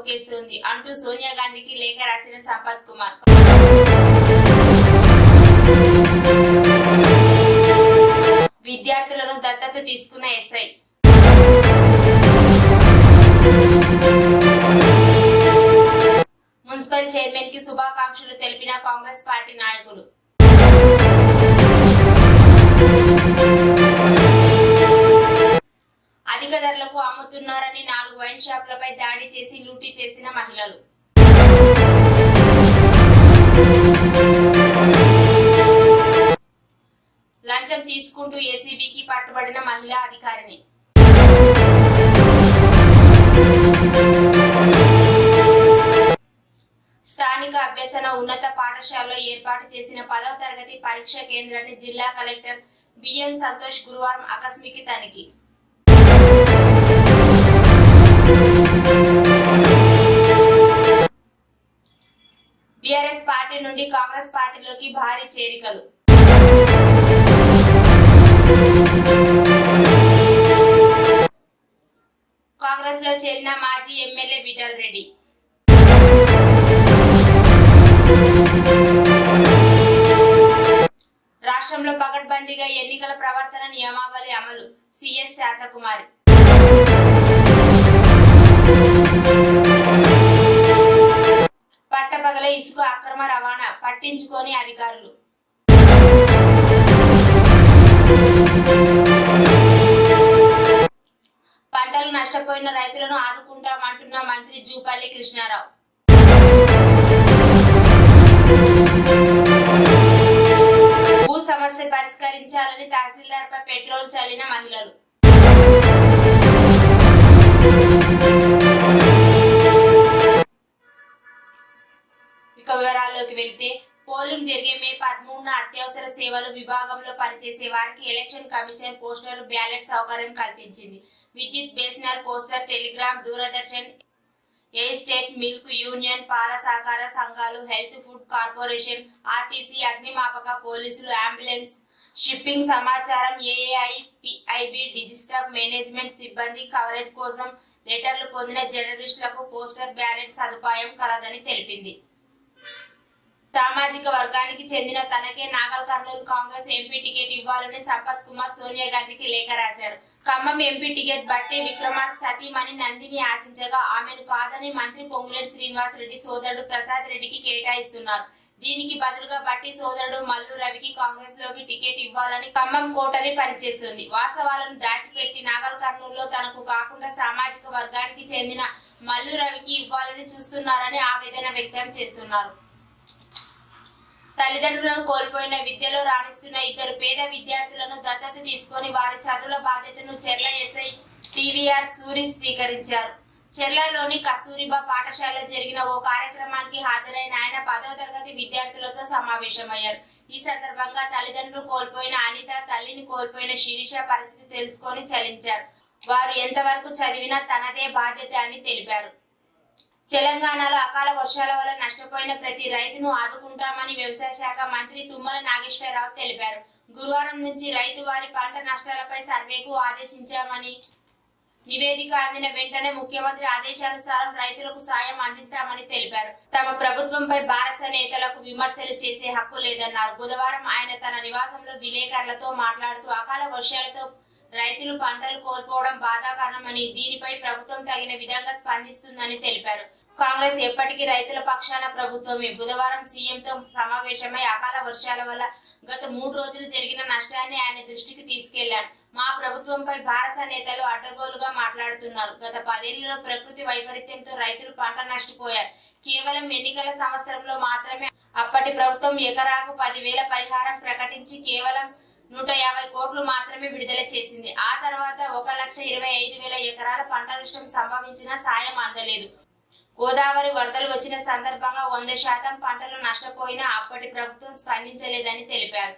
తొక్కేస్తుంది అంటూ సోనియా గాంధీకి లేఖ రాసిన సంపత్ కుమార్. విద్యార్థులను దత్తత తీసుకున్న ఎస్ఐ. మున్సిపల్ చైర్మన్ కి శుభాకాంక్షలు తెలిపిన కాంగ్రెస్ పార్టీ నాయకులు. అధిక ధరలకు అమ్ముతున్నారని 4 వైన్ షాపులపై దాడి చేసి లూటీ చేసిన మహిళలు. లంచం తీసుకుంటూ ఏసీబీకి పట్టుబడిన మహిళా అధికారిని. స్థానిక అభ్యసన ఉన్నత పాఠశాలలో ఏర్పాటు చేసిన 10వ తరగతి పరీక్ష కేంద్రాన్ని జిల్లా కలెక్టర్ బిఎం సంతోష్ గురువారం ఆకస్మిక తనిఖీ. బీఆర్ఎస్ పార్టీ నుండి కాంగ్రెస్ పార్టీలోకి భారీ చేరికలు. కాంగ్రెస్ లో చేరిన మాజీ ఎమ్మెల్యే విఠల్ రెడ్డి. రాష్ట్రంలో పకడ్బందీగా ఎన్నికల ప్రవర్తన నియమావళి అమలు. సిఎస్ శాంతకుమారి. పట్టపగలే ఇసుక అక్రమ రవాణా పట్టించుకోని అధికారులు. పంటలు నష్టపోయిన రైతులను ఆదుకుంటామంటున్న మంత్రి జూపల్లి కృష్ణారావు. భూ సమస్య పరిష్కరించాలని తహసీల్దార్పై పెట్రోల్ చల్లిన మహిళలు. ఇక వివరాల్లోకి వెళ్తే పోలింగ్ జరిగే మే 13న అత్యవసర సేవలు విభాగంలో పనిచేసే వారికి ఎలక్షన్ కమిషన్ పోస్టల్ బ్యాలెట్ సౌకర్యం కల్పించింది. విద్యుత్ బేసినల్ poster, telegram, Doordarshan, estate, milk union, పాల సహకార సంఘాలు, హెల్త్ ఫుడ్ కార్పొరేషన్, ఆర్టీసీ, అగ్నిమాపక, పోలీసులు, అంబులెన్స్, షిప్పింగ్ సమాచారం, ఏఐపిఐబి, డిజిటల్ మేనేజ్మెంట్ సిబ్బంది కవరేజ్ కోసం లెటర్లు పొందిన జర్నలిస్టులకు పోస్టల్ బ్యాలెట్ సదుపాయం కలదని తెలిపింది. సామాజిక వర్గానికి చెందిన తనకే నాగల్ కర్నూలు కాంగ్రెస్ ఎంపీ టికెట్ ఇవ్వాలని సంపత్ కుమార్ సోనియా గాంధీకి లేఖ రాశారు. ఖమ్మం ఎంపీ టికెట్ బట్టి విక్రమార్క సతీమణి నందిని ఆశించగా ఆమెను కాదని మంత్రి పొంగులేటి శ్రీనివాస్ రెడ్డి సోదరుడు ప్రసాద్ రెడ్డికి కేటాయిస్తున్నారు. దీనికి బదులుగా బట్టి సోదరుడు మల్లు రవికి కాంగ్రెస్ లోకి టికెట్ ఇవ్వాలని ఖమ్మం కోటరీ పనిచేస్తుంది. వాస్తవాలను దాచిపెట్టి నాగల్ కర్నూలులో తనకు కాకుండా సామాజిక వర్గానికి చెందిన మల్లు రవికి ఇవ్వాలని చూస్తున్నారని ఆవేదన వ్యక్తం చేస్తున్నారు. తల్లిదండ్రులను కోల్పోయిన విద్యలో రాణిస్తున్న 2 పేద విద్యార్థులను దత్తత తీసుకొని వారి చదువుల బాధ్యతను చెర్ల ఎస్ఐ టీవీఆర్ సూరి స్వీకరించారు. చెర్లలోని కస్తూరిబా పాఠశాలలో జరిగిన ఓ కార్యక్రమానికి హాజరైన ఆయన 10వ తరగతి విద్యార్థులతో సమావేశమయ్యారు. ఈ సందర్భంగా తల్లిదండ్రులు కోల్పోయిన అనిత, తల్లిని కోల్పోయిన శిరీష పరిస్థితి తెలుసుకొని చలించారు. వారు ఎంతవరకు చదివినా తనదే బాధ్యత అని తెలిపారు. తెలంగాణలో అకాల వర్షాల వల్ల నష్టపోయిన ప్రతి రైతును ఆదుకుంటామని వ్యవసాయ శాఖ మంత్రి తుమ్మల నాగేశ్వరరావు తెలిపారు. గురువారం నుంచి రైతు వారి పంట నష్టాలపై సర్వేకు ఆదేశించామని, నివేదిక అందిన వెంటనే ముఖ్యమంత్రి ఆదేశానుసారం రైతులకు సాయం అందిస్తామని తెలిపారు. తమ ప్రభుత్వంపై భారత నేతలకు విమర్శలు చేసే హక్కు లేదన్నారు. బుధవారం ఆయన తన నివాసంలో విలేకరులతో మాట్లాడుతూ అకాల వర్షాలతో రైతులు పంటలు కోల్పోవడం బాధాకరమని, దీనిపై ప్రభుత్వం తగిన విధంగా స్పందిస్తుందని తెలిపారు. కాంగ్రెస్ ఎప్పటికీ రైతుల పక్షాన ప్రభుత్వమే. బుధవారం సీఎంతో సమావేశమై అకాల వర్షాల వల్ల గత 3 రోజులు జరిగిన నష్టాన్ని ఆయన దృష్టికి తీసుకెళ్లారు. మా ప్రభుత్వంపై భారత నేతలు అడ్డగోలుగా మాట్లాడుతున్నారు. గత 10 ఏళ్లలో ప్రకృతి వైపరీత్యంతో రైతులు పంట నష్టపోయారు. కేవలం ఎన్నికల సంవత్సరంలో మాత్రమే అప్పటి ప్రభుత్వం ఎకరాకు 10,000 పరిహారం ప్రకటించి కేవలం 150 కోట్లు మాత్రమే విడుదల చేసింది. ఆ తర్వాత 1,25,000 ఎకరాల పంట నష్టం సంభవించిన సాయం అందలేదు. గోదావరి వరదలు వచ్చిన సందర్భంగా 100% పంటలు నష్టపోయినా అప్పటి ప్రభుత్వం స్పందించలేదని తెలిపారు.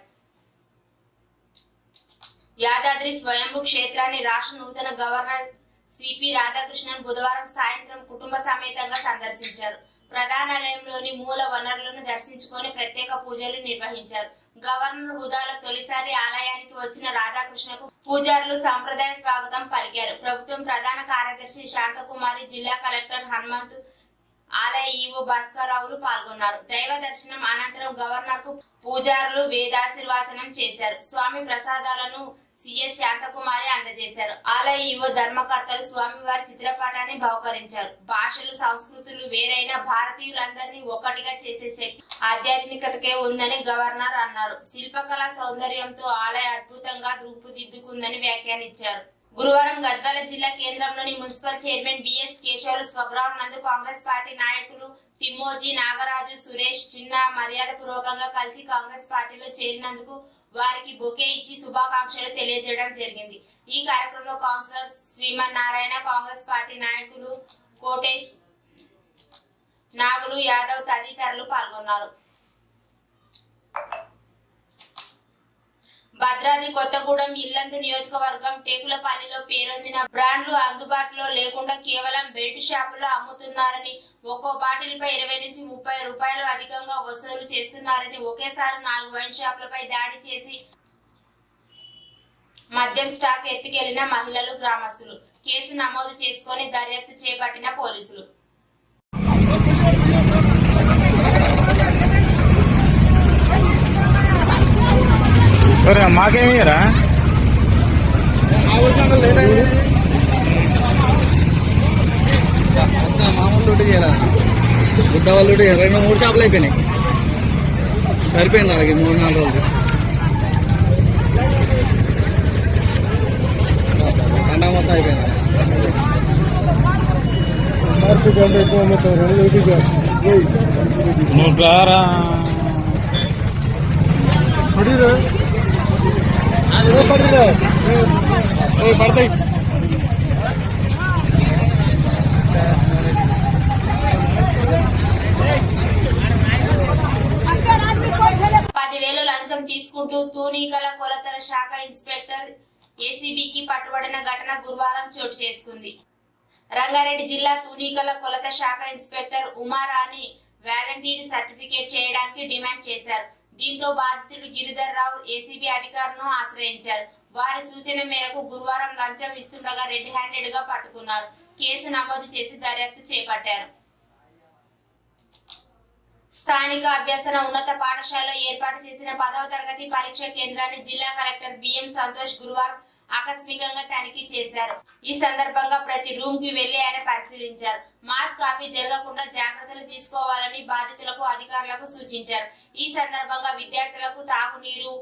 యాదాద్రి స్వయంభూ క్షేత్రాన్ని రాష్ట్ర నూతన గవర్నర్ సిపి రాధాకృష్ణన్ బుధవారం సాయంత్రం కుటుంబ సమేతంగా సందర్శించారు. ప్రధానాలయంలోని మూల వనరులను దర్శించుకొని ప్రత్యేక పూజలు నిర్వహించారు. గవర్నర్ హుదాలో తొలిసారి ఆలయానికి వచ్చిన రాధాకృష్ణకు పూజారులు సంప్రదాయ స్వాగతం పలికారు. ప్రభుత్వం ప్రధాన కార్యదర్శి శాంతకుమారి, జిల్లా కలెక్టర్ హనుమంతు, ఆలయ ఈవో భాస్కరరావులు పాల్గొన్నారు. దైవ దర్శనం అనంతరం గవర్నర్ కు పూజారులు వేదాశీర్వచనం చేశారు. స్వామి ప్రసాదాలను సిఎస్ శాంతకుమారి అందజేశారు. ఆలయ ఈవో ధర్మకర్తలు స్వామివారి చిత్రపటాన్ని బహుకరించారు. భాషలు సంస్కృతులు వేరైన భారతీయులందరినీ ఒక్కటిగా చేసే శక్తి ఆధ్యాత్మికతకే ఉందని గవర్నర్ అన్నారు. శిల్పకళా సౌందర్యంతో ఆలయ అద్భుతంగా రూపుదిద్దుకుందని వ్యాఖ్యానించారు. గురువారం గద్వాల జిల్లా కేంద్రంలోని మున్సిపల్ చైర్మన్ బిఎస్ కేశవులు స్వగ్రామం నందు కాంగ్రెస్ పార్టీ నాయకులు తిమ్మోజీ, నాగరాజు, సురేష్ చిన్న మర్యాదపూర్వకంగా కలిసి కాంగ్రెస్ పార్టీలో చేరినందుకు వారికి బొకే ఇచ్చి శుభాకాంక్షలు తెలియజేయడం జరిగింది. ఈ కార్యక్రమంలో కౌన్సిలర్ శ్రీమన్నారాయణ, కాంగ్రెస్ పార్టీ నాయకులు కోటేష్, నాగులు యాదవ్ తదితరులు పాల్గొన్నారు. భద్రాద్రి కొత్తగూడెం ఇల్లందు నియోజకవర్గం టేకులపల్లిలో పేరొందిన బ్రాండ్లు అందుబాటులో లేకుండా కేవలం బెల్ట్ షాపులో అమ్ముతున్నారని, ఒక్కో బాటిల్ పై 20 నుంచి 30 రూపాయలు అధికంగా వసూలు చేస్తున్నారని, ఒకేసారి 4 వైన్ షాపులపై దాడి చేసి మద్యం స్టాక్ ఎత్తుకెళ్లిన మహిళలు, గ్రామస్తులు. కేసు నమోదు చేసుకుని దర్యాప్తు చేపట్టిన పోలీసులు. మాకేమయ్యారా మామూలు డ్యూటీ చేయాల బుద్ధ వాళ్ళు డ్యూటీ 2-3 షాపులు అయిపోయినాయి. సరిపోయింది అలాగే 3-4 రోజులు పండగ మొత్తం అయిపోయింది. పడతాయి. 10,000 లంచం తీసుకుంటూ తూనీకల కొలతల శాఖ ఇన్స్పెక్టర్ ఏసీబీకి పట్టుబడిన ఘటన గురువారం చోటు చేసుకుంది. రంగారెడ్డి జిల్లా తూనీకల కొలత శాఖ ఇన్స్పెక్టర్ ఉమారాణి వాలంటీర్ సర్టిఫికేట్ చేయడానికి డిమాండ్ చేశారు. దీంతో బాధితుడు గిరిధర్ రావు ఏసీబీ అధికారులను ఆశ్రయించారు. వారి సూచన మేరకు గురువారం లంచం ఇస్తుండగా రెడ్ హ్యాండెడ్ గా పట్టుకున్నారు. కేసు నమోదు చేసి దర్యాప్తు చేపట్టారు. స్థానిక అభ్యసన ఉన్నత పాఠశాలలో ఏర్పాటు చేసిన 10వ తరగతి పరీక్ష కేంద్రాన్ని జిల్లా కలెక్టర్ బిఎం సంతోష్ గురువారం ఆకస్మికంగా తనిఖీ చేశారు. ఈ సందర్భంగా ప్రతి రూమ్ కి వెళ్లి ఆయన పరిశీలించారు. మాస్ కాపీ జరగకుండా జాగ్రత్తలు తీసుకోవాలని బాధితులకు, అధికారులకు సూచించారు. ఈ సందర్భంగా విద్యార్థులకు తాగునీరు,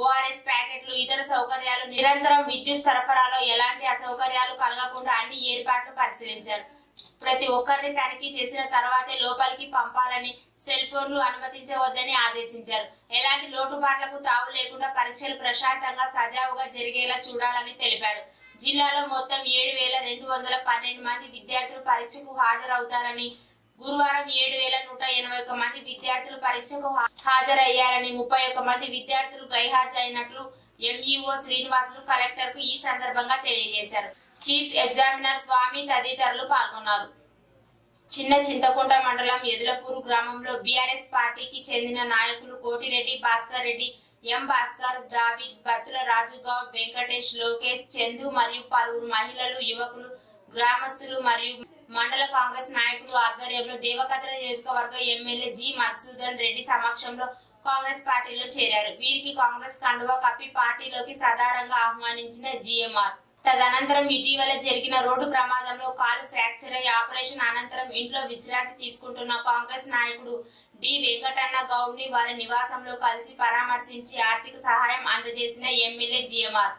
ఓఆర్ఎస్ ప్యాకెట్లు, ఇతర సౌకర్యాలు, నిరంతరం విద్యుత్ సరఫరాలో ఎలాంటి అసౌకర్యాలు కలగకుండా అన్ని ఏర్పాట్లు పరిశీలించారు. ప్రతి ఒక్కరిని తనిఖీ చేసిన తర్వాతే లోపలికి పంపాలని, సెల్ ఫోన్లు అనుమతించవద్దని ఆదేశించారు. ఎలాంటి లోటుపాట్లకు తావు లేకుండా పరీక్షలు ప్రశాంతంగా, సజావుగా జరిగేలా చూడాలని తెలిపారు. జిల్లాలో మొత్తం 7,212 మంది విద్యార్థులు పరీక్షకు హాజరవుతారని, గురువారం 7,181 మంది విద్యార్థులు పరీక్షకు హాజరయ్యారని, 31 మంది విద్యార్థులు గైహాజరైనట్లు ఎంఈఓ శ్రీనివాసులు కలెక్టర్ కు ఈ సందర్భంగా తెలియజేశారు. చీఫ్ ఎగ్జామినర్ స్వామి తదితరులు పాల్గొన్నారు. చిన్న చింతకుంట మండలం ఎదులపూరు గ్రామంలో బీఆర్ఎస్ పార్టీకి చెందిన నాయకులు కోటిరెడ్డి, భాస్కర్ రెడ్డి, ఎం భాస్కర్, దావిద్, బత్తుల రాజు గౌడ్, వెంకటేష్, లోకేష్, చందు మరియు పలువురు మహిళలు, యువకులు, గ్రామస్తులు మరియు మండల కాంగ్రెస్ నాయకులు ఆధ్వర్యంలో దేవకద్ర నియోజకవర్గ ఎమ్మెల్యే జి మధుసూదన్ రెడ్డి సమక్షంలో కాంగ్రెస్ పార్టీలో చేరారు. వీరికి కాంగ్రెస్ కండువా కప్పి పార్టీలోకి సాధారణంగా ఆహ్వానించిన జిఎంఆర్. తదనంతరం ఇటీవల జరిగిన రోడ్డు ప్రమాదంలో కాలు ఫ్రాక్చర్ అయ్యి ఆపరేషన్ అనంతరం ఇంట్లో విశ్రాంతి తీసుకుంటున్న కాంగ్రెస్ నాయకుడు డి వెంకటన్న గౌడ్ ని వారి నివాసంలో కలిసి పరామర్శించి ఆర్థిక సహాయం అందజేసిన MLA GMR.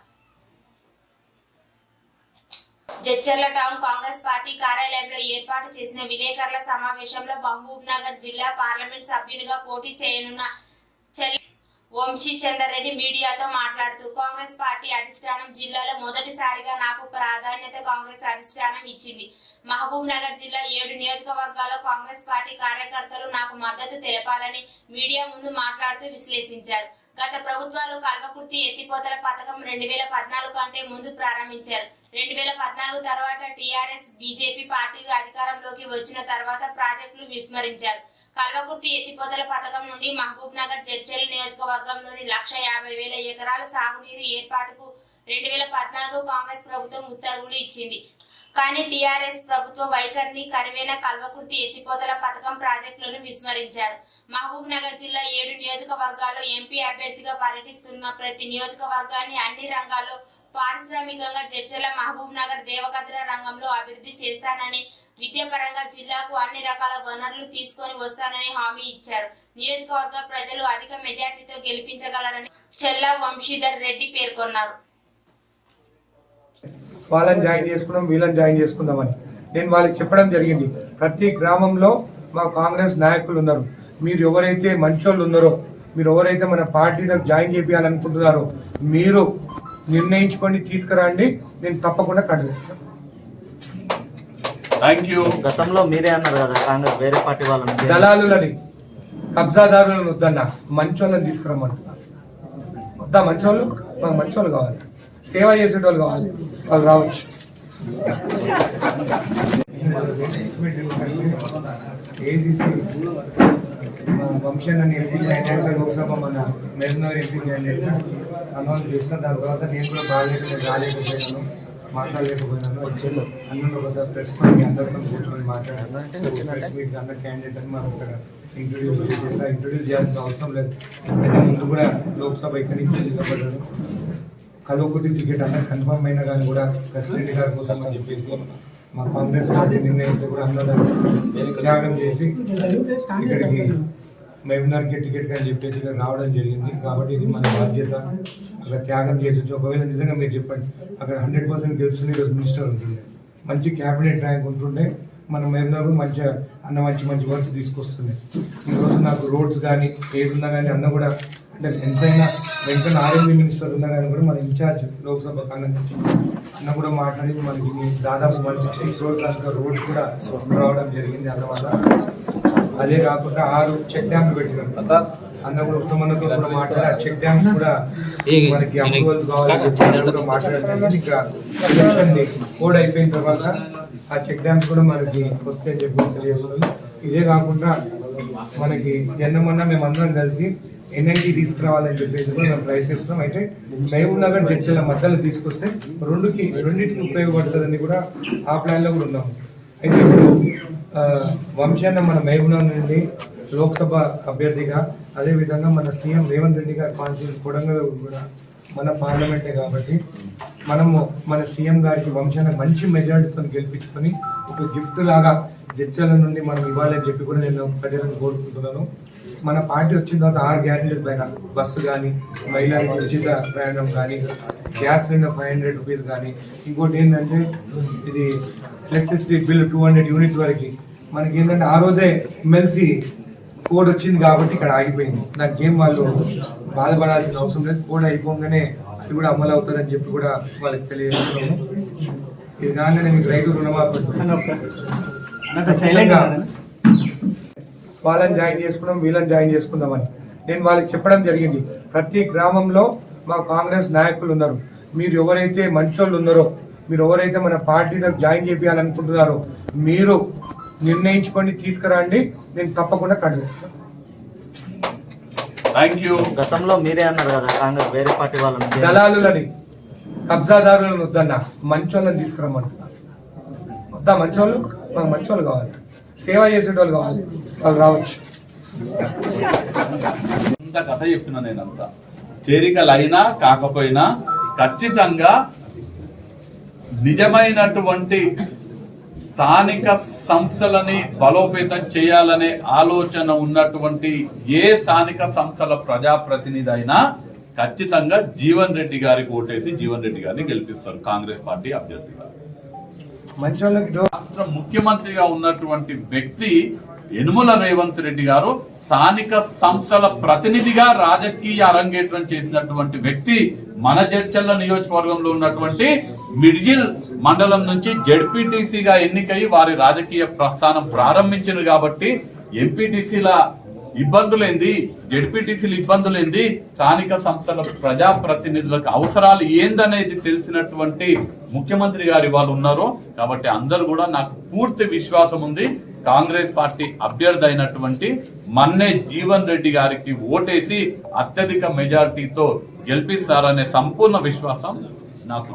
Jadcherla town Congress party కార్యాలయంలో ఏర్పాటు చేసిన విలేకరుల సమావేశంలో మహబూబ్ నగర్ జిల్లా పార్లమెంట్ సభ్యునిగా పోటీ చేయనున్న వంశీ చంద్రరెడ్డి మీడియాతో మాట్లాడుతూ, కాంగ్రెస్ పార్టీ అధిష్టానం జిల్లాలో మొదటిసారిగా నాకు ప్రాధాన్యత కాంగ్రెస్ అధిష్టానం ఇచ్చింది. మహబూబ్ నగర్ జిల్లా 7 నియోజకవర్గాల్లో కాంగ్రెస్ పార్టీ కార్యకర్తలు నాకు మద్దతు తెలపాలని మీడియా ముందు మాట్లాడుతూ విశ్లేషించారు. గత ప్రభుత్వాలు కల్వకుర్తి ఎత్తిపోతల పథకం 2014 కంటే ముందు ప్రారంభించారు. 2014 తర్వాత టీఆర్ఎస్, బీజేపీ పార్టీలు అధికారంలోకి వచ్చిన తర్వాత ప్రాజెక్టులు విస్మరించారు. కల్వకుర్తి ఎత్తిపోతల పథకం నుండి మహబూబ్ నగర్ జడ్చర్ల నియోజకవర్గంలోని 150,000 ఎకరాల సాగునీరు ఏర్పాటుకు 2014 కాంగ్రెస్ ప్రభుత్వం ఉత్తర్వులు ఇచ్చింది. కానీ టీఆర్ఎస్ ప్రభుత్వ వైఖరిని కరివేన కల్వకుర్తి ఎత్తిపోతల పథకం ప్రాజెక్టులను విస్మరించారు. మహబూబ్ నగర్ జిల్లా 7 నియోజకవర్గాల్లో ఎంపీ అభ్యర్థిగా పర్యటిస్తున్న ప్రతి నియోజకవర్గాన్ని అన్ని రంగాల్లో పారిశ్రామికంగా జడ్చల మహబూబ్ నగర్ దేవకద్ర రంగంలో అభివృద్ధి చేస్తానని, విద్యాపరంగా జిల్లాకు అన్ని రకాల వనరులు తీసుకొని వస్తానని హామీ ఇచ్చారు. నియోజకవర్గ ప్రజలు అధిక మెజార్టీతో గెలిపించగలరని చెల్లా వంశీధర్ రెడ్డి పేర్కొన్నారు. వాళ్ళని జాయిన్ చేసుకున్నాం, వీళ్ళని జాయిన్ చేసుకుందామని నేను వాళ్ళకి చెప్పడం జరిగింది. ప్రతి గ్రామంలో మా కాంగ్రెస్ నాయకులు ఉన్నారు. మీరు ఎవరైతే మంచోళ్ళు ఉన్నారో, మీరు ఎవరైతే మన పార్టీలో జాయిన్ చేయాలనుకుంటున్నారో మీరు నిర్ణయించుకొని తీసుకురండి, నేను తప్పకుండా కండువేస్తాను. గతంలో మీరే అన్నారు కదా కాంగ్రెస్ వేరే పార్టీ వాళ్ళని దళాలులని కబ్జాదారులను వద్దన్నా, మంచోళ్ళని తీసుకురమ్మంటున్నారు. వద్దా మంచోళ్ళు? మాకు మంచోళ్ళు కావాలి, సేవ చేసేటోళ్ళు కావాలి, వాళ్ళు రావచ్చు. ఏసీసీ వంశన్ అని ఎంపీ క్యాండిడేట్ లోక్సభ మన మెహబూబ్నగర్ ఎంపీ క్యాండిడేట్ అనౌన్స్ చేసిన దాని తర్వాత నేను కూడా రాలేకపోయాను, మాట్లాడలేకపోయినాను. అన్న ఒకసారి ప్రెస్ మీట్ అందరితో కూర్చొని మాట్లాడాను. ప్రెస్ మీట్ అన్న క్యాండిడేట్ అని మనం ఇక్కడ ఇంట్రొడ్యూస్ చేయాల్సిన అవసరం లేదు. ముందు కూడా లోక్సభ ఇక్కడి నుంచి నిలబడ్డాను. కల్వకుర్తి టికెట్ అన్న కన్ఫర్మ్ అయినా కానీ కూడా ప్రెసిడెంట్ గారి కోసం అని చెప్పేసి మా కాంగ్రెస్ పార్టీ నిర్ణయించి కూడా అందరూ త్యాగం చేసి ఇక్కడికి మహబూబ్నగర్కి టికెట్ అని చెప్పేసి ఇక్కడ రావడం జరిగింది. కాబట్టి ఇది మన బాధ్యత. అక్కడ త్యాగం చేసి ఒకవేళ నిజంగా మీరు చెప్పండి అక్కడ 100% గెలుచుకుని ఈరోజు మినిస్టర్ ఉంటుండే, మంచి క్యాబినెట్ ర్యాంక్ ఉంటుండే, మన మహబూబ్నగర్ మంచిగా అన్న మంచి వర్క్స్ తీసుకొస్తుండే. ఈరోజు నాకు రోడ్స్ కానీ ఏది ఉన్నా కానీ అన్న కూడా అంటే ఎంతైనా వెంకన్న ఆర్ఎంపీ మినిస్టర్ ఉన్నా కానీ కూడా మన ఇన్ఛార్జ్ లోక్సభ అన్న కూడా మాట్లాడి మనకి దాదాపు 160 crores రోడ్ కూడా రావడం జరిగింది. అందువల్ల అదే కాకుండా 6 చెక్ డ్యామ్లు పెట్టినాం. అన్న కూడా ఉత్తమన్నతో కూడా మాట్లాడి ఆ చెక్ డ్యామ్స్ కూడా మనకి అప్రూవల్ కావాలని కూడా మాట్లాడడం. ఇంకా ఎలక్షన్ కోడ్ అయిపోయిన తర్వాత ఆ చెక్ డ్యామ్స్ కూడా మనకి వస్తే అని చెప్పి తెలియజేస్తుంది. ఇదే కాకుండా మనకి మొన్న మేమందరం కలిసి ఎన్ఎన్టీ తీసుకురావాలని చెప్పేసి కూడా మేము ప్రయత్నిస్తున్నాం. అయితే మహబూబ్ నగర్ జడ్చల మధ్యలో తీసుకొస్తే రెండింటికి ఉపయోగపడుతుందని కూడా ఆ ప్లాన్లో కూడా ఉన్నాం. అయితే ఇప్పుడు వంశాన్న మన మహబూబ్ నగర్ నుండి లోక్సభ అభ్యర్థిగా, అదేవిధంగా మన సీఎం రేవంత్ రెడ్డి గారి కాన్స్టిట్యూన్సీ కొడంగల్ కూడా మన పార్లమెంటే కాబట్టి మనము మన సీఎం గారికి వంశాన్ని మంచి మెజారిటీతో గెలిపించుకొని ఒక గిఫ్ట్ లాగా జడ్చల నుండి మనం ఇవ్వాలని చెప్పి కూడా నేను ప్రజలను కోరుకుంటున్నాను. మన పార్టీ వచ్చిన తర్వాత 6 గ్యారెంటీల పైన బస్సు కానీ, మహిళలకు ఉచిత ప్రయాణం కానీ, గ్యాస్ సిలిండర్ 500 రూపీస్ కానీ, ఇంకోటి ఏంటంటే ఇది ఎలక్ట్రిసిటీ బిల్ 200 యూనిట్స్ వరకు మనకి ఏంటంటే ఆ రోజే ఎమ్మెల్సీ కోడ్ వచ్చింది కాబట్టి ఇక్కడ ఆగిపోయింది. దానికి ఏం వాళ్ళు బాధపడాల్సిన అవసరం లేదు. కోడ్ అయిపోగానే అది కూడా అమలు అవుతుందని చెప్పి కూడా వాళ్ళకి తెలియజేస్తున్నాము. ఇది కాగానే మీకు రైతు రుణమాఫీ వాళ్ళని జాయిన్ చేసుకున్నాం, వీళ్ళని జాయిన్ చేసుకుందామని నేను వాళ్ళకి చెప్పడం జరిగింది. ప్రతి గ్రామంలో మా కాంగ్రెస్ నాయకులు ఉన్నారు. మీరు ఎవరైతే మంచోళ్ళు ఉన్నారో, మీరు ఎవరైతే మన పార్టీలో జాయిన్ చేయాలనుకుంటున్నారో మీరు నిర్ణయించుకొని తీసుకురండి, నేను తప్పకుండా కండువేస్తాను. గతంలో మీరే అన్నారు కదా కాంగ్రెస్ వేరే పార్టీ వాళ్ళని దళాలులని కబ్జాదారులను వద్దన్నా, మంచోళ్ళని తీసుకురమ్మంటున్నారు. వద్దా మంచోళ్ళు? మాకు మంచోళ్ళు కావాలి, సేవ చేసేటోళ్ళు కావాలి, వాళ్ళు రావచ్చు. ఇంత కథ చెప్పిన నేనంతా చేరికలైనా కాకపోయినా ఖచ్చితంగా నిజమైనటువంటి స్థానిక సంస్థలని బలోపేతం చేయాలనే ఆలోచన ఉన్నటువంటి ఏ స్థానిక సంస్థల ప్రజాప్రతినిధి అయినా ఖచ్చితంగా జీవన్ రెడ్డి గారికి ఓటేసి జీవన్ రెడ్డి గారిని గెలిపిస్తారు కాంగ్రెస్ పార్టీ అభ్యర్థిగా. రాష్ట్ర ముఖ్యమంత్రిగా ఉన్నటువంటి వ్యక్తి యనుమల రేవంత్ రెడ్డి గారు స్థానిక సంస్థల ప్రతినిధిగా రాజకీయ అరంగేట్రం చేసినటువంటి వ్యక్తి. మన జడ్చర్ల నియోజకవర్గంలో ఉన్నటువంటి మిడ్జిల్ మండలం నుంచి జెడ్పీటీసీగా ఎన్నికై వారి రాజకీయ ప్రస్థానం ప్రారంభించారు. కాబట్టి ఎంపీటీసీల ఇబ్బందులేంది, జెడ్పీటీసీల ఇబ్బందులేంది, స్థానిక సంస్థల ప్రజాప్రతినిధులకు అవసరాలు ఏందనేది తెలిసినటువంటి ముఖ్యమంత్రి గారు వాళ్ళు ఉన్నారు. కాబట్టి అందరూ కూడా నాకు పూర్తి విశ్వాసం ఉంది కాంగ్రెస్ పార్టీ అభ్యర్థి అయినటువంటి మన్నే జీవన్ రెడ్డి గారికి ఓటేసి అత్యధిక మెజారిటీతో గెలిపిస్తారనే సంపూర్ణ విశ్వాసం నాకు.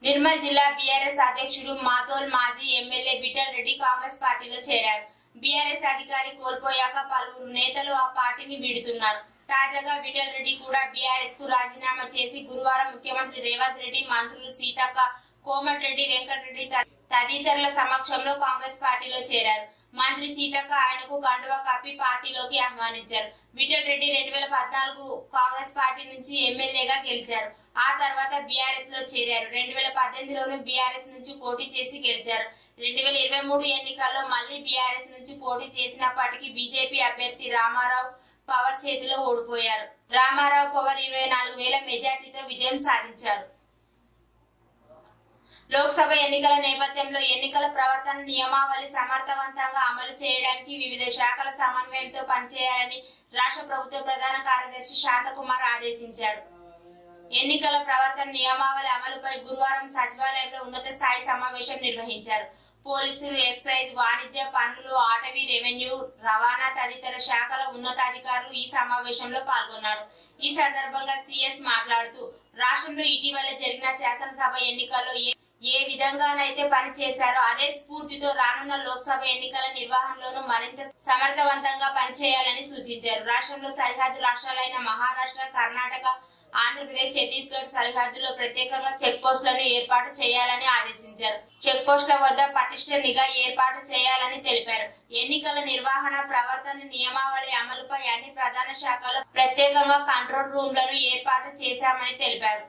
నిర్మల్ జిల్లా బీఆర్ఎస్ అధ్యక్షుడు మాతోల్ మాజీ ఎమ్మెల్యే విఠల్ రెడ్డి కాంగ్రెస్ పార్టీలో చేరారు. బీఆర్ఎస్ అధికారి కోల్పోయాక పలువురు నేతలు ఆ పార్టీని వీడుతున్నారు. తాజాగా విఠల్ రెడ్డి కూడా బీఆర్ఎస్ కు రాజీనామా చేసి గురువారం ముఖ్యమంత్రి రేవంత్ రెడ్డి, మంత్రులు సీతక్క, కోమటిరెడ్డి వెంకటరెడ్డి తదితరుల సమక్షంలో కాంగ్రెస్ పార్టీలో చేరారు. మంత్రి సీతక్క ఆయనకు కండువా కప్పి పార్టీలోకి ఆహ్వానించారు. విఠల్ రెడ్డి 2014 కాంగ్రెస్ పార్టీ నుంచి ఎమ్మెల్యేగా గెలిచారు. ఆ తర్వాత బీఆర్ఎస్ లో చేరారు. 2018లోనూ బీఆర్ఎస్ నుంచి పోటీ చేసి గెలిచారు. 2023 ఎన్నికల్లో మళ్లీ బీఆర్ఎస్ నుంచి పోటీ చేసినప్పటికీ బీజేపీ అభ్యర్థి రామారావు పవర్ చేతిలో ఓడిపోయారు. రామారావు పవర్ 24,000 మెజార్టీతో విజయం సాధించారు. లోక్సభ ఎన్నికల నేపథ్యంలో ఎన్నికల ప్రవర్తన నియమావళి సమర్థవంతంగా అమలు చేయడానికి వివిధ శాఖల సమన్వయంతో పనిచేయాలని రాష్ట్ర ప్రభుత్వ ప్రధాన కార్యదర్శి శాంతకుమార్ ఆదేశించారు. ఎన్నికల ప్రవర్తన నియమావళి అమలుపై గురువారం సచివాలయంలో ఉన్నత స్థాయి సమావేశం నిర్వహించారు. పోలీసులు, ఎక్సైజ్, వాణిజ్య, పన్నులు, అటవీ, రెవెన్యూ, రవాణా తదితర శాఖల ఉన్నతాధికారులు ఈ సమావేశంలో పాల్గొన్నారు. ఈ సందర్భంగా సీఎస్ మాట్లాడుతూ రాష్ట్రంలో ఇటీవల జరిగిన శాసనసభ ఎన్నికల్లో ఏ విధంగానైతే పని చేశారో అదే స్ఫూర్తితో రానున్న లోక్సభ ఎన్నికల నిర్వహణలోనూ మరింత సమర్థవంతంగా పనిచేయాలని సూచించారు. రాష్ట్రంలో సరిహద్దు రాష్ట్రాలైన మహారాష్ట్ర, కర్ణాటక, ఆంధ్రప్రదేశ్, ఛత్తీస్గఢ్ సరిహద్దులో ప్రత్యేకంగా చెక్ పోస్టులను ఏర్పాటు చేయాలని ఆదేశించారు. చెక్ పోస్టుల వద్ద పటిష్ట నిఘా ఏర్పాటు చేయాలని తెలిపారు. ఎన్నికల నిర్వహణ ప్రవర్తన నియమావళి అమలుపై అన్ని ప్రధాన శాఖల్లో ప్రత్యేకంగా కంట్రోల్ రూమ్లను ఏర్పాటు చేశామని తెలిపారు.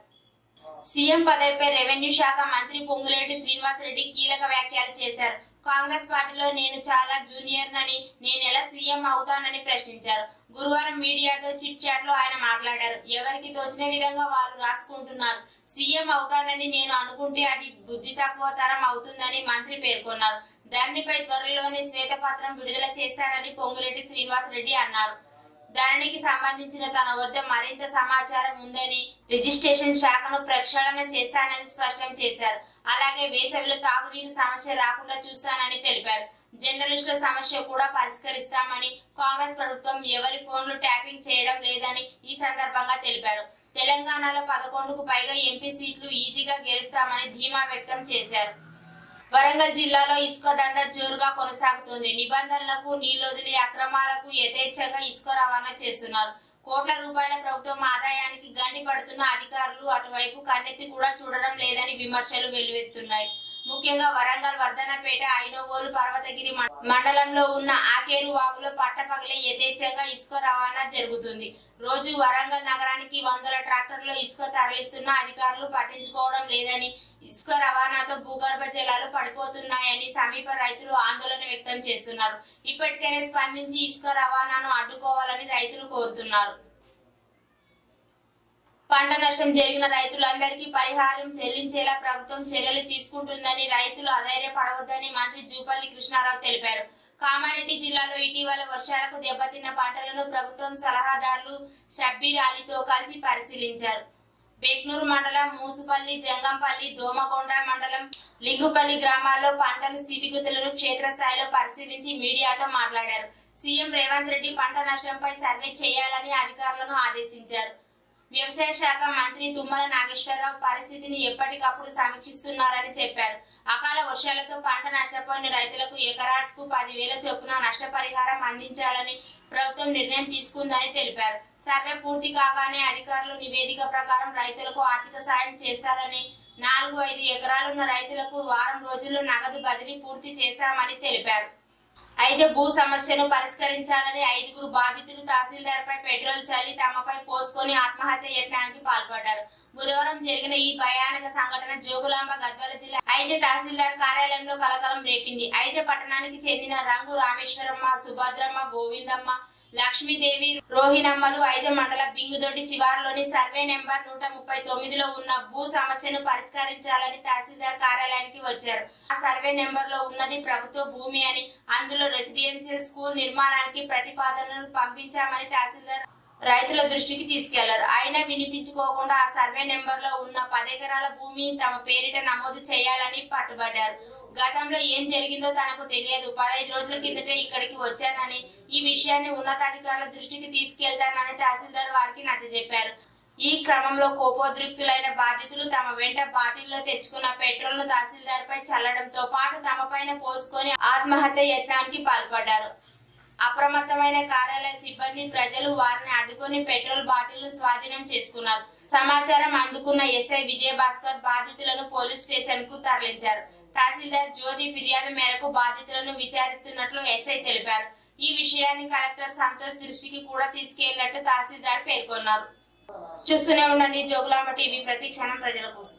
సీఎం పదవిపై రెవెన్యూ శాఖ మంత్రి పొంగులేటి శ్రీనివాసరెడ్డి కీలక వ్యాఖ్యలు చేశారు. కాంగ్రెస్ పార్టీలో నేను చాలా జూనియర్నని, నేనెలా సీఎం అవుతానని ప్రశ్నించారు. గురువారం మీడియాతో చిట్ చాట్ లో ఆయన మాట్లాడారు. ఎవరికి తోచిన విధంగా వాళ్ళు రాసుకుంటున్నారు. సీఎం అవుతానని నేను అనుకుంటే అది బుద్ధి తక్కువ తరం అవుతుందని మంత్రి పేర్కొన్నారు. ధరణిపై త్వరలోనే శ్వేతపత్రం విడుదల చేస్తానని పొంగులేటి శ్రీనివాసరెడ్డి అన్నారు. ధరణికి సంబంధించిన తన వద్ద మరింత సమాచారం ఉందని, రిజిస్ట్రేషన్ శాఖను ప్రక్షాళన చేస్తానని స్పష్టం చేశారు. అలాగే వేసవిలో తాగునీరు సమస్య రాకుండా చూస్తానని తెలిపారు. జర్నలిస్టుల సమస్య కూడా పరిష్కరిస్తామని, కాంగ్రెస్ ప్రభుత్వం ఎవరి ఫోన్లు ట్యాపింగ్ చేయడం లేదని ఈ సందర్భంగా తెలిపారు. తెలంగాణలో 11కు పైగా ఎంపీ సీట్లు ఈజీగా గెలుస్తామని ధీమా వ్యక్తం చేశారు. వరంగల్ జిల్లాలో ఇసుక దందా జోరుగా కొనసాగుతోంది. నిబంధనలకు నీళ్లొదిలి అక్రమాలకు యథేచ్ఛగా ఇసుక రవాణా చేస్తున్నారు. కోట్ల రూపాయల ప్రభుత్వం ఆదాయానికి గండి పడుతున్న అధికారులు అటువైపు కన్నెత్తి కూడా చూడడం లేదని విమర్శలు వెల్లువెత్తున్నాయి. ముఖ్యంగా వరంగల్ వర్ధనపేట, ఐనోవోలు, పర్వతగిరి మండలంలో ఉన్న ఆకేరు వాగులో పట్టపగలే యథేచ్ఛగా ఇసుక రవాణా జరుగుతుంది. రోజు వరంగల్ నగరానికి 100 ట్రాక్టర్లు ఇసుక తరలిస్తున్న అధికారులు పట్టించుకోవడం లేదని, ఇసుక రవాణాతో భూగర్భ జలాలు పడిపోతున్నాయని సమీప రైతులు ఆందోళన వ్యక్తం చేస్తున్నారు. ఇప్పటికైనా స్పందించి ఇసుక రవాణాను అడ్డుకోవాలని రైతులు కోరుతున్నారు. పంట నష్టం జరిగిన రైతులందరికీ పరిహారం చెల్లించేలా ప్రభుత్వం చర్యలు తీసుకుంటుందని, రైతులు అధైర్యపడవద్దని మంత్రి జూపల్లి కృష్ణారావు తెలిపారు. కామారెడ్డి జిల్లాలో ఇటీవల వర్షాలకు దెబ్బతిన్న పంటలను ప్రభుత్వం సలహాదారులు షబ్బీర్ అలీతో కలిసి పరిశీలించారు. బేగ్నూరు మండలం మూసుపల్లి, జంగంపల్లి, దోమకొండ మండలం లింగుపల్లి గ్రామాల్లో పంటల స్థితిగతులను క్షేత్రస్థాయిలో పరిశీలించి మీడియాతో మాట్లాడారు. సీఎం రేవంత్ రెడ్డి పంట నష్టంపై సర్వే చేయాలని అధికారులను ఆదేశించారు. వ్యవసాయ శాఖ మంత్రి తుమ్మల నాగేశ్వరరావు పరిస్థితిని ఎప్పటికప్పుడు సమీక్షిస్తున్నారని చెప్పారు. అకాల వర్షాలతో పంట నష్టపోయిన రైతులకు ఎకరాకు 10,000 చొప్పున నష్టపరిహారం అందించాలని ప్రభుత్వం నిర్ణయం తీసుకుందని తెలిపారు. సర్వే పూర్తి కాగానే అధికారులు నివేదిక ప్రకారం రైతులకు ఆర్థిక సాయం చేస్తారని, 4-5 ఎకరాలున్న రైతులకు వారం రోజుల్లో నగదు బదిలీ పూర్తి చేస్తామని తెలిపారు. ఐజ భూ సమస్యను పరిష్కరించాలని 5గురు బాధితులు తహసీల్దార్ పై పెట్రోల్ చల్లి తమపై పోసుకొని ఆత్మహత్య యత్నానికి పాల్పడ్డారు. బుధవారం జరిగిన ఈ భయానక సంఘటన జోగులాంబ గద్వాల జిల్లా ఐజ తహసీల్దార్ కార్యాలయంలో కలకలం రేపింది. ఐజ పట్టణానికి చెందిన రంగు రామేశ్వరమ్మ, సుభద్రమ్మ, గోవిందమ్మ, లక్ష్మీదేవి, రోహిణమ్మలు ఐజ మండల బింగుదొడ్డి శివారులోని సర్వే నెంబర్ 139లో ఉన్న భూ సమస్యను పరిష్కరించాలని తహసీల్దార్ కార్యాలయానికి వచ్చారు. ఆ సర్వే నెంబర్ లో ఉన్నది ప్రభుత్వ భూమి అని, అందులో రెసిడెన్షియల్ స్కూల్ నిర్మాణానికి ప్రతిపాదనలు పంపించామని తహసీల్దార్ రైతుల దృష్టికి తీసుకెళ్లారు. అయినా వినిపించుకోకుండా ఆ సర్వే నెంబర్ లో ఉన్న 10 ఎకరాల భూమిని తమ పేరిట నమోదు చేయాలని పట్టుబడ్డారు. గతంలో ఏం జరిగిందో తనకు తెలియదు. 15 రోజుల కిందటే ఇక్కడికి వచ్చానని, ఈ విషయాన్ని ఉన్నతాధికారుల దృష్టికి తీసుకెళ్తానని తహసీల్దార్ వారికి నచ్చజెప్పారు. ఈ క్రమంలో కోపోద్రిక్తులైన బాధితులు తమ వెంట బాటిల్లో తెచ్చుకున్న పెట్రోల్ ను తహసీల్దార్ పై చల్లడంతో పాటు తమ పైన పోసుకొని ఆత్మహత్య యత్నానికి పాల్పడ్డారు. అప్రమత్తమైన కార్యాలయ సిబ్బంది ప్రజలు వారిని అడ్డుకొని పెట్రోల్ బాటిల్ ను స్వాధీనం చేసుకున్నారు. సమాచారం అందుకున్న ఎస్ఐ విజయభాస్కర్ బాధితులను పోలీస్ స్టేషన్ కు తరలించారు. తహసీల్దార్ జ్యోతి ఫిర్యాదు మేరకు బాధితులను విచారిస్తున్నట్లు ఎస్ఐ తెలిపారు. ఈ విషయాన్ని కలెక్టర్ సంతోష్ దృష్టికి కూడా తీసుకెళ్లినట్టు తహసీల్దార్ పేర్కొన్నారు. చూస్తూనే ఉండండి జోగులాంబ టీవీ, ప్రతి క్షణం ప్రజల కోసం.